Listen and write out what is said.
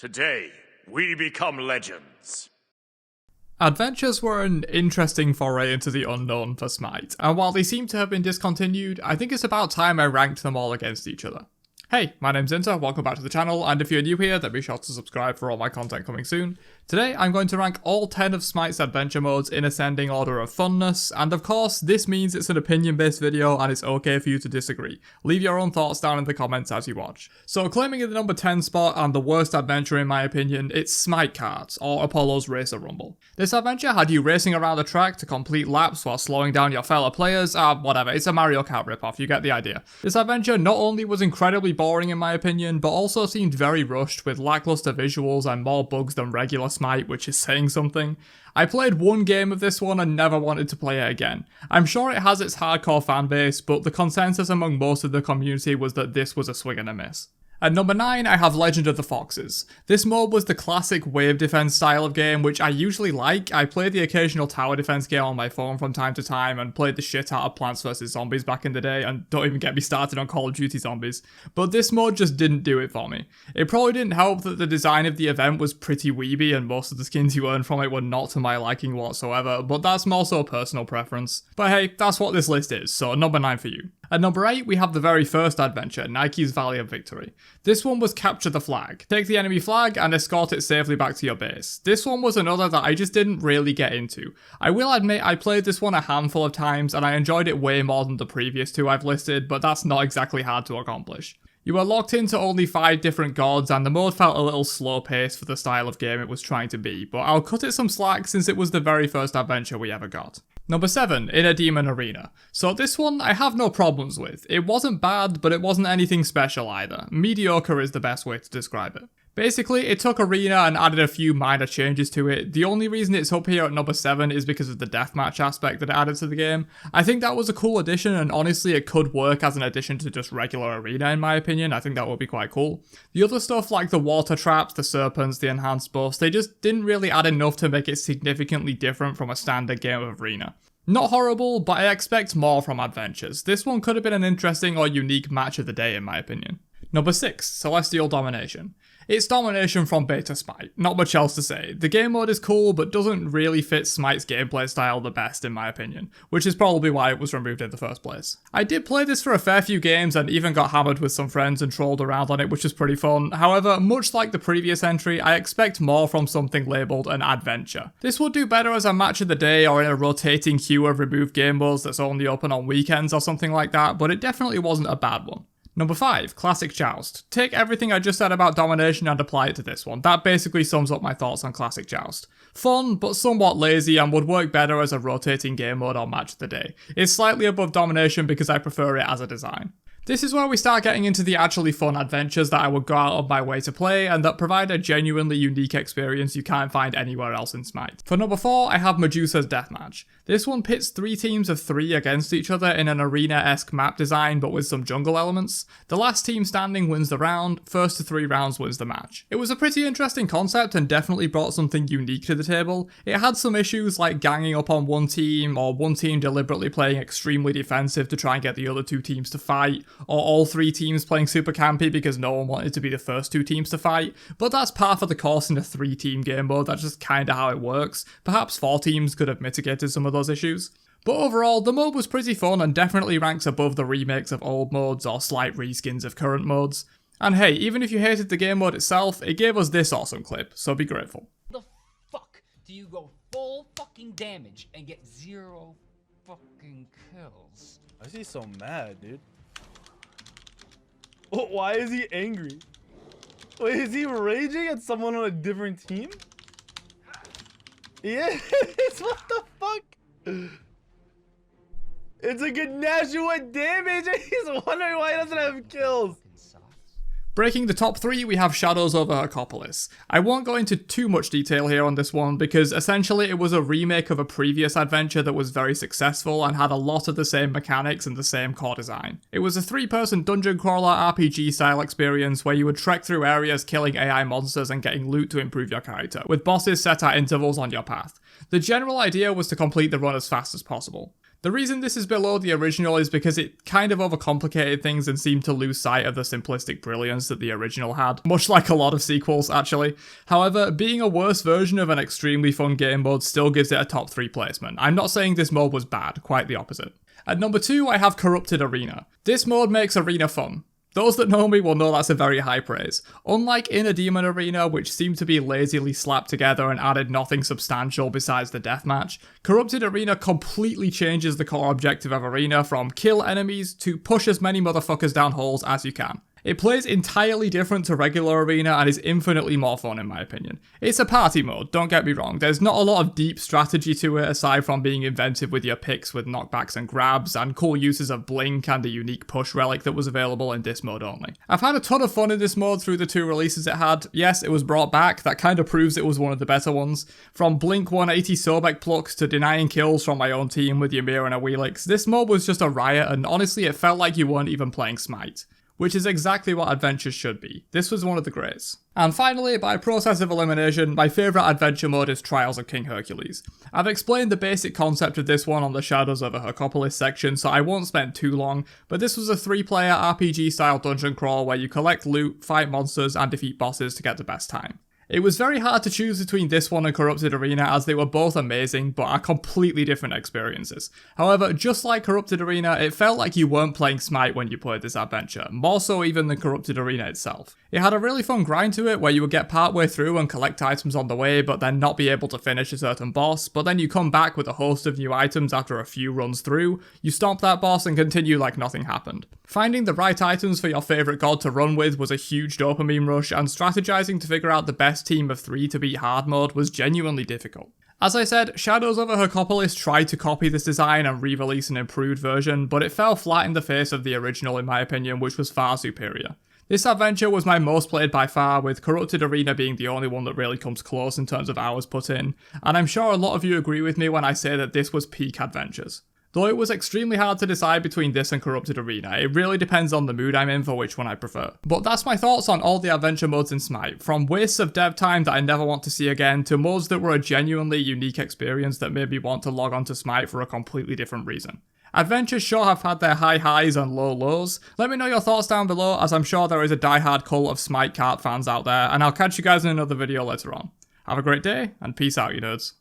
Today, we become legends. Adventures were an interesting foray into the unknown for Smite, and while they seem to have been discontinued, I think it's about time I ranked them all against each other. Hey, my name's Inter, welcome back to the channel, and if you're new here, then be sure to subscribe for all my content coming soon. Today, I'm going to rank all 10 of Smite's adventure modes in ascending order of funness, and of course, this means it's an opinion-based video and it's okay for you to disagree. Leave your own thoughts down in the comments as you watch. So, claiming in the number 10 spot and the worst adventure in my opinion, it's Smite Cards, or Apollo's Racer Rumble. This adventure had you racing around the track to complete laps while slowing down your fellow players, whatever, it's a Mario Kart ripoff, you get the idea. This adventure not only was incredibly boring in my opinion, but also seemed very rushed with lackluster visuals and more bugs than regular Smite, which is saying something. I played one game of this one and never wanted to play it again. I'm sure it has its hardcore fanbase, but the consensus among most of the community was that this was a swing and a miss. At number 9, I have Legend of the Foxes. This mode was the classic wave defense style of game, which I usually like. I played the occasional tower defense game on my phone from time to time and played the shit out of Plants vs Zombies back in the day, and don't even get me started on Call of Duty Zombies. But this mode just didn't do it for me. It probably didn't help that the design of the event was pretty weeby and most of the skins you earned from it were not to my liking whatsoever, but that's more so personal preference. But hey, that's what this list is, so number 9 for you. At number 8, we have the very first adventure, Nike's Valley of Victory. This one was capture the flag. Take the enemy flag and escort it safely back to your base. This one was another that I just didn't really get into. I will admit I played this one a handful of times and I enjoyed it way more than the previous two I've listed, but that's not exactly hard to accomplish. You were locked into only 5 different gods and the mode felt a little slow paced for the style of game it was trying to be, but I'll cut it some slack since it was the very first adventure we ever got. Number 7, Inner Demon Arena. So this one I have no problems with. It wasn't bad, but it wasn't anything special either. Mediocre is the best way to describe it. Basically, it took Arena and added a few minor changes to it. The only reason it's up here at number 7 is because of the deathmatch aspect that it added to the game. I think that was a cool addition, and honestly it could work as an addition to just regular Arena in my opinion. I think that would be quite cool. The other stuff like the water traps, the serpents, the enhanced buffs, they just didn't really add enough to make it significantly different from a standard game of Arena. Not horrible, but I expect more from adventures. This one could have been an interesting or unique match of the day in my opinion. Number 6, Celestial Domination. It's Domination from Beta Smite, not much else to say. The game mode is cool, but doesn't really fit Smite's gameplay style the best in my opinion, which is probably why it was removed in the first place. I did play this for a fair few games and even got hammered with some friends and trolled around on it, which was pretty fun. However, much like the previous entry, I expect more from something labelled an adventure. This would do better as a match of the day or in a rotating queue of removed game modes that's only open on weekends or something like that, but it definitely wasn't a bad one. Number 5, Classic Joust. Take everything I just said about Domination and apply it to this one. That basically sums up my thoughts on Classic Joust. Fun, but somewhat lazy and would work better as a rotating game mode or match of the day. It's slightly above Domination because I prefer it as a design. This is where we start getting into the actually fun adventures that I would go out of my way to play and that provide a genuinely unique experience you can't find anywhere else in Smite. For number 4, I have Medusas Deathmatch. This one pits 3 teams of 3 against each other in an arena-esque map design but with some jungle elements. The last team standing wins the round, first to 3 rounds wins the match. It was a pretty interesting concept and definitely brought something unique to the table. It had some issues like ganging up on one team or one team deliberately playing extremely defensive to try and get the other 2 teams to fight, or all 3 teams playing super campy because no one wanted to be the first 2 teams to fight, but that's par for the course in a 3-team game mode, that's just kinda how it works. Perhaps 4 teams could have mitigated some of those issues. But overall, the mode was pretty fun and definitely ranks above the remakes of old modes or slight reskins of current modes. And hey, even if you hated the game mode itself, it gave us this awesome clip, so be grateful. The fuck do you go full fucking damage and get 0 fucking kills? Why is he so mad, dude? Why is he angry? Wait, is he raging at someone on a different team? Yes, what the fuck? It's a good national damage and he's wondering why he doesn't have kills. Breaking the top 3, we have Shadows over Acropolis. I won't go into too much detail here on this one because essentially it was a remake of a previous adventure that was very successful and had a lot of the same mechanics and the same core design. It was a 3-person dungeon crawler RPG style experience where you would trek through areas killing AI monsters and getting loot to improve your character, with bosses set at intervals on your path. The general idea was to complete the run as fast as possible. The reason this is below the original is because it kind of overcomplicated things and seemed to lose sight of the simplistic brilliance that the original had, much like a lot of sequels actually. However, being a worse version of an extremely fun game mode still gives it a top 3 placement. I'm not saying this mode was bad, quite the opposite. At number 2 I have Corrupted Arena. This mode makes Arena fun. Those that know me will know that's a very high praise. Unlike Inner Demon Arena, which seemed to be lazily slapped together and added nothing substantial besides the deathmatch, Corrupted Arena completely changes the core objective of Arena from kill enemies to push as many motherfuckers down holes as you can. It plays entirely different to regular Arena and is infinitely more fun in my opinion. It's a party mode, don't get me wrong, there's not a lot of deep strategy to it aside from being inventive with your picks with knockbacks and grabs and cool uses of Blink and the unique push relic that was available in this mode only. I've had a ton of fun in this mode through the 2 releases it had. Yes, it was brought back, that kind of proves it was one of the better ones. From Blink 180 Sobek plucks to denying kills from my own team with Ymir and Awilix, this mode was just a riot and honestly it felt like you weren't even playing Smite. Which is exactly what adventures should be. This was one of the greats. And finally, by process of elimination, my favourite adventure mode is Trials of King Hercules. I've explained the basic concept of this one on the Shadows over Hercupolis section, so I won't spend too long, but this was a 3-player RPG style dungeon crawl where you collect loot, fight monsters, and defeat bosses to get the best time. It was very hard to choose between this one and Corrupted Arena as they were both amazing but are completely different experiences. However, just like Corrupted Arena, it felt like you weren't playing Smite when you played this adventure, more so even than Corrupted Arena itself. It had a really fun grind to it where you would get partway through and collect items on the way but then not be able to finish a certain boss, but then you come back with a host of new items after a few runs through, you stomp that boss and continue like nothing happened. Finding the right items for your favourite god to run with was a huge dopamine rush, and strategizing to figure out the best team of 3 to beat hard mode was genuinely difficult. As I said, Shadows over Hercupolis tried to copy this design and re-release an improved version, but it fell flat in the face of the original in my opinion, which was far superior. This adventure was my most played by far, with Corrupted Arena being the only one that really comes close in terms of hours put in, and I'm sure a lot of you agree with me when I say that this was peak adventures. Though it was extremely hard to decide between this and Corrupted Arena, it really depends on the mood I'm in for which one I prefer. But that's my thoughts on all the adventure modes in Smite, from wastes of dev time that I never want to see again, to modes that were a genuinely unique experience that made me want to log on to Smite for a completely different reason. Adventures sure have had their high highs and low lows. Let me know your thoughts down below, as I'm sure there is a diehard cult of SmiteKart fans out there, and I'll catch you guys in another video later on. Have a great day, and peace out you nerds.